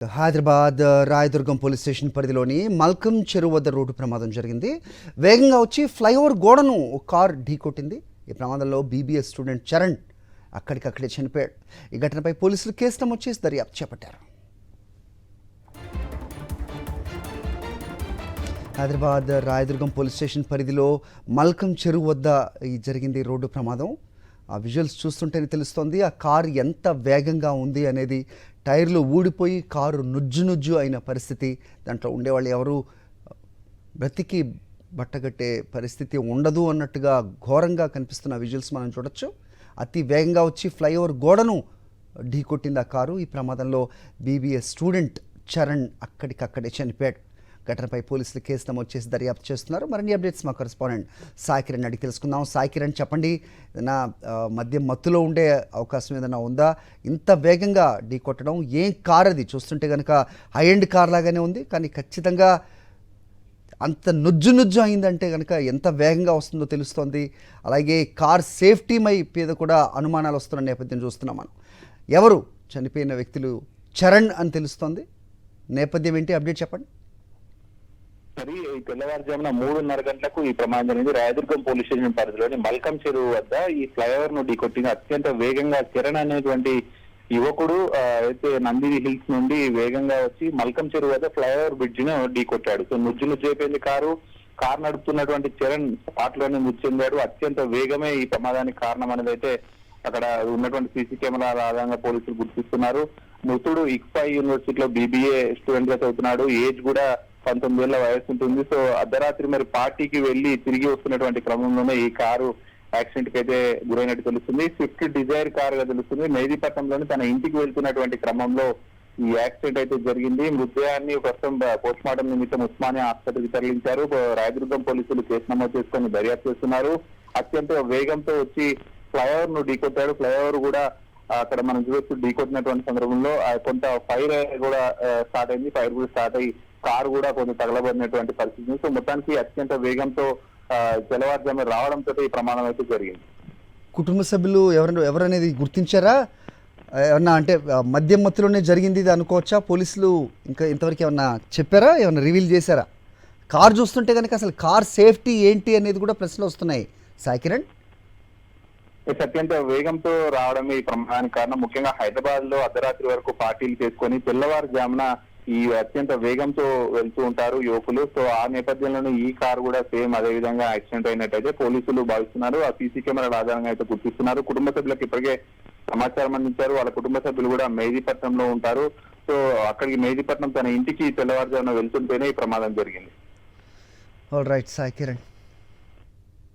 Hyderabad Rayadurgam police station పరిధిలోని Malcolm చెరువు వద్ద రోడ్డు ప్రమాదం జరిగింది. వేగంగా వచ్చి ఫ్లైఓవర్ గోడను కార్ ఢీకొట్టింది. ఈ ప్రమాదంలో బీబీఎస్ స్టూడెంట్ చరణ్ అక్కడికక్కడే చనిపోయాడు. ఈ ఘటనపై పోలీసులు కేసు నమోదు చేసి దర్యాప్తు చేపట్టారు. హైదరాబాద్ రాయదుర్గం పోలీస్ స్టేషన్ పరిధిలో మల్కం చెరువు వద్ద జరిగింది రోడ్డు ప్రమాదం. ఆ విజువల్స్ చూస్తుంటేనే తెలుస్తోంది ఆ కారు ఎంత వేగంగా ఉంది అనేది. టైర్లు ఊడిపోయి కారు నుజ్జు అయిన పరిస్థితి. దాంట్లో ఉండేవాళ్ళు ఎవరు బ్రతికి బట్టగట్టే పరిస్థితి ఉండదు అన్నట్టుగా ఘోరంగా కనిపిస్తున్న విజువల్స్ మనం చూడొచ్చు. అతి వేగంగా వచ్చి ఫ్లైఓవర్ గోడను ఢీకొట్టింది ఆ కారు. ఈ ప్రమాదంలో బీబీఎస్ స్టూడెంట్ చరణ్ అక్కడికక్కడే చనిపోయాడు. ఘటనపై పోలీసులు కేసు నమోదు చేసి దర్యాప్తు చేస్తున్నారు. మరిన్ని అప్డేట్స్ మా కరెస్పాండెంట్ సాయి కిరణ్ అడిగి తెలుసుకుందాం. సాయి కిరణ్, చెప్పండి, ఏదైనా మద్యం మత్తులో ఉండే అవకాశం ఏదైనా ఉందా? ఇంత వేగంగా ఢీకొట్టడం, ఏం కార్ అది? చూస్తుంటే కనుక హై ఎండ్ కార్ లాగానే ఉంది, కానీ ఖచ్చితంగా అంత నుజ్జు అయిందంటే కనుక ఎంత వేగంగా వస్తుందో తెలుస్తోంది. అలాగే కార్ సేఫ్టీ మీద కూడా అనుమానాలు వస్తున్న నేపథ్యం చూస్తున్నాం మనం. ఎవరు చనిపోయిన వ్యక్తులు? చరణ్ అని తెలుస్తోంది. నేపథ్యం ఏంటి? అప్డేట్ చెప్పండి. మరి తెల్లవారుజామున 3:30 గంటలకు ఈ ప్రమాదం జరిగింది. రాయదుర్గం పోలీస్ స్టేషన్ పరిధిలోని మల్కం చెరువు వద్ద ఈ ఫ్లైఓవర్ ను ఢీకొట్టింది. అత్యంత వేగంగా కిరణ్ అనేటువంటి యువకుడు అయితే నంది హిల్స్ నుండి వేగంగా వచ్చి మల్కం చెరువు వద్ద ఫ్లైఓవర్ బ్రిడ్జ్ ను ఢీకొట్టాడు. సో నుజ్జు అయిపోయింది కారు నడుపుతున్నటువంటి చరణ్ స్పాట్ లోనే మృతి చెందాడు. అత్యంత వేగమే ఈ ప్రమాదానికి కారణం అనేది అయితే అక్కడ ఉన్నటువంటి సీసీ కెమెరాల ఆధారంగా పోలీసులు గుర్తిస్తున్నారు. మృతుడు ఇక్ఫా యూనివర్సిటీలో బీబీఏ స్టూడెంట్ గా చదువుతున్నాడు. ఏజ్ కూడా 19 ఏళ్ల వయసు ఉంటుంది. సో అర్ధరాత్రి మరి పార్టీకి వెళ్లి తిరిగి వస్తున్నటువంటి క్రమంలోనే ఈ కారు యాక్సిడెంట్ కి అయితే గురైనట్టు తెలుస్తుంది. స్విఫ్ట్ డిజైర్ కార్ గా తెలుస్తుంది. మెహదీపట్నంలోని తన ఇంటికి వెళ్తున్నటువంటి క్రమంలో ఈ యాక్సిడెంట్ అయితే జరిగింది. మృతదేహాన్ని ప్రస్తుతం పోస్ట్ మార్టం నిమిత్తం ఉస్మానియా ఆసుపత్రికి తరలించారు. రాయదుర్గం పోలీసులు కేసు నమోదు చేసుకుని దర్యాప్తు చేస్తున్నారు. అత్యంత వేగంతో వచ్చి ఫ్లైఓవర్ ను ఢీకొట్టాడు. ఫ్లైఓవర్ కూడా అక్కడ మనం చూస్తూ ఢీకొట్టినటువంటి సందర్భంలో కొంత ఫైర్ కూడా స్టార్ట్ అయింది. ఫైర్ కూడా స్టార్ట్ అయ్యి కారు కూడా కొంచెం తగలబడినటువంటి పరిస్థితి. సో మొత్తానికి అత్యంత వేగంతో తెల్లవారుజామున రావడంతో ఈ ప్రమాదం అయితే జరిగింది. కుటుంబ సభ్యులు ఎవరనేది గుర్తించారా? ఏమన్నా అంటే మద్యం మత్తులోనే జరిగింది ఇది అనుకోవచ్చా? పోలీసులు ఇంకా ఇంతవరకు ఏమన్నా చెప్పారా? ఏమన్నా రివీల్ చేశారా? కార్ చూస్తుంటే కనుక అసలు కార్ సేఫ్టీ ఏంటి అనేది కూడా ప్రశ్నలు వస్తున్నాయి. సాయి కిరణ్, అత్యంత వేగంతో రావడమే ఈ ప్రమాదానికి కారణం. ముఖ్యంగా హైదరాబాద్ లో అర్ధరాత్రి వరకు పార్టీలు చేసుకొని తెల్లవారుజామున ఈ అత్యంత వేగంతో వెళ్తూ ఉంటారు యువకులు. సో ఆ నేపథ్యంలోనే ఈ కారు కూడా సేమ్ అదే విధంగా యాక్సిడెంట్ అయినట్టయితే పోలీసులు భావిస్తున్నారు. ఆ సీసీ కెమెరాల ఆధారంగా అయితే గుర్తిస్తున్నారు. కుటుంబ సభ్యులకు ఇప్పటికే సమాచారం అందించారు. వాళ్ళ కుటుంబ సభ్యులు కూడా మెహదీపట్నంలో ఉంటారు. సో అక్కడికి మెహదీపట్నం తన ఇంటికి తెల్లవారుజామున వెళ్తుంటేనే ఈ ప్రమాదం జరిగింది. All right Sai Kiran.